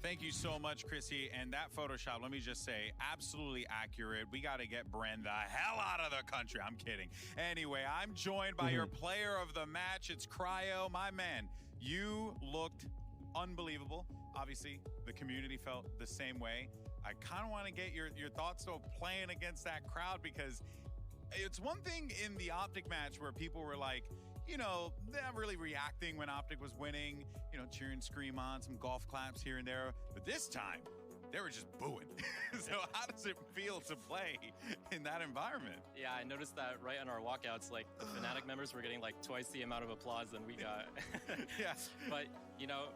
Thank you so much, Chrissy. And that Photoshop, let me just say, absolutely accurate. We got to get Bren the hell out of the country. I'm kidding. Anyway, I'm joined by your player of the match. It's Cryo. My man, you looked unbelievable. Obviously, the community felt the same way. I kind of want to get your thoughts, though, playing against that crowd, because it's one thing in the Optic match where people were like, you know, they're not really reacting when Optic was winning, you know, cheering, scream on, some golf claps here and there. But this time, they were just booing. So how does it feel to play in that environment? Yeah, I noticed that right on our walkouts, like the Fnatic members were getting like twice the amount of applause than we got. Yeah. But, you know,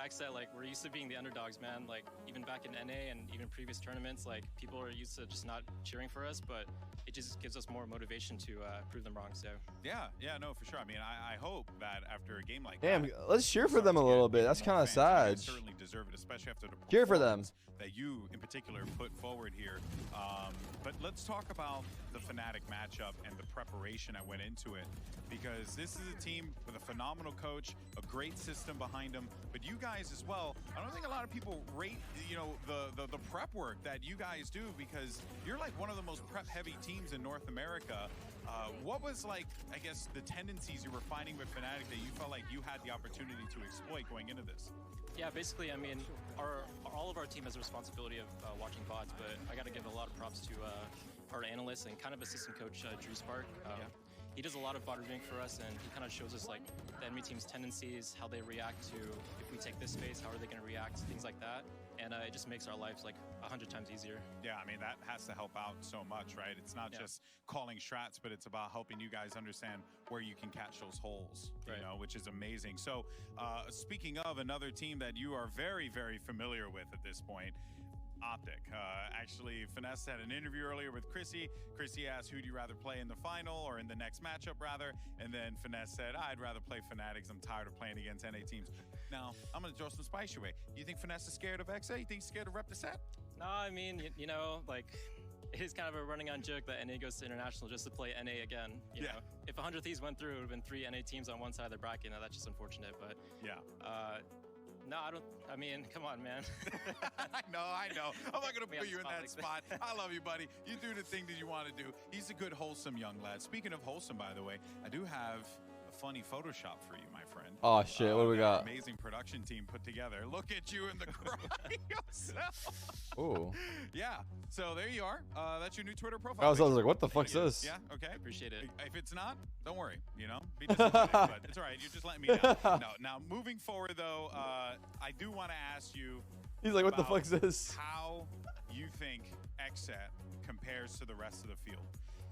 XSET, like, we're used to being the underdogs, man. Like, even back in NA and even previous tournaments, like, people are used to just not cheering for us, but it just gives us more motivation to prove them wrong, so. Yeah, no, for sure. I mean, I hope that after a game like Damn, that, let's cheer for them a little bit. That's kind of sad. You certainly deserve it, especially after the cheer for them that you, in particular, put forward here. But let's talk about the Fnatic matchup and the preparation that went into it, because this is a team with a phenomenal coach, a great system behind them, but you guys as well. I don't think a lot of people rate, you know, the prep work that you guys do, because you're like one of the most prep heavy teams in North America. What was, like, I guess, the tendencies you were finding with Fnatic that you felt like you had the opportunity to exploit going into this? Yeah, basically, I mean, all of our team has a responsibility of watching bots, but I got to give a lot of props to our analysts and kind of assistant coach, Drew Spark. He does a lot of bot reviewing for us, and he kind of shows us like the enemy team's tendencies, how they react to if we take this space, how are they going to react, things like that. And it just makes our lives like 100 times easier. Yeah, I mean, that has to help out so much, right? It's not just calling strats, but it's about helping you guys understand where you can catch those holes, you know, which is amazing. So speaking of another team that you are very, very familiar with at this point, Optic. Actually, Finesse had an interview earlier with Chrissy. Chrissy asked, who do you rather play in the final or in the next matchup, rather? And then Finesse said, I'd rather play Fnatic. I'm tired of playing against NA teams. Now, I'm going to throw some spice your way. You think Finesse is scared of XA? You think he's scared to rep the set? No, I mean, you know, like, it is kind of a running on joke that NA goes to international just to play NA again. You know, if 100 Thieves went through, it would have been 3 NA teams on one side of the bracket. Now, that's just unfortunate, but no, I don't. I mean, come on, man. I know. I'm not going to put you in that spot. I love you, buddy. You do the thing that you want to do. He's a good, wholesome young lad. Speaking of wholesome, by the way, I do have a funny Photoshop for you, my friend. Oh, shit. What do we got? Amazing production team put together. Look at you in the Cryocells. Ooh. Yeah. So there you are. That's your new Twitter profile. I was like, what the fuck's this? Yeah. Okay. Appreciate it. If it's not, don't worry. You know, be disappointed, but it's all right. You're just letting me know. No. Now, moving forward, though, I do want to ask you. He's like, what the fuck's this? How you think XSET compares to the rest of the field?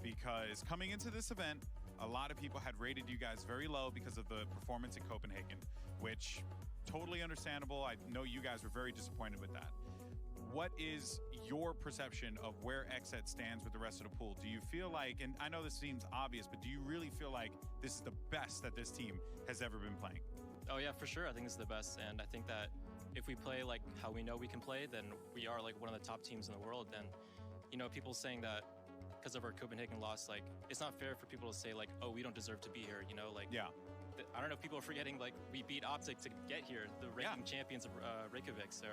Because coming into this event, a lot of people had rated you guys very low because of the performance in Copenhagen, which totally understandable. I know you guys were very disappointed with that. What is your perception of where XSET stands with the rest of the pool? Do you feel like, and I know this seems obvious, but do you really feel like this is the best that this team has ever been playing? Oh yeah, for sure. I think this is the best, and I think that if we play like how we know we can play, then we are like one of the top teams in the world. And you know, people saying that because of our Copenhagen loss, like, it's not fair for people to say like, oh, we don't deserve to be here, you know, like, I don't know if people are forgetting, like, we beat Optic to get here, the reigning champions of Reykjavik, so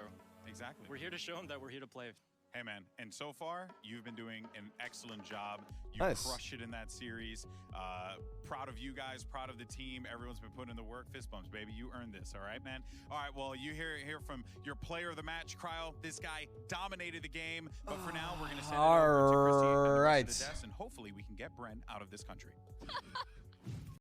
exactly, we're here to show them that we're here to play. Hey, man, and so far, you've been doing an excellent job. You crushed it in that series. Proud of you guys, proud of the team. Everyone's been putting in the work. Fist bumps, baby. You earned this, all right, man? All right, well, you hear from your player of the match, Cryo. This guy dominated the game, but for now, we're going to send it over to Chrissy and the rest of the desk, and hopefully we can get Bren out of this country.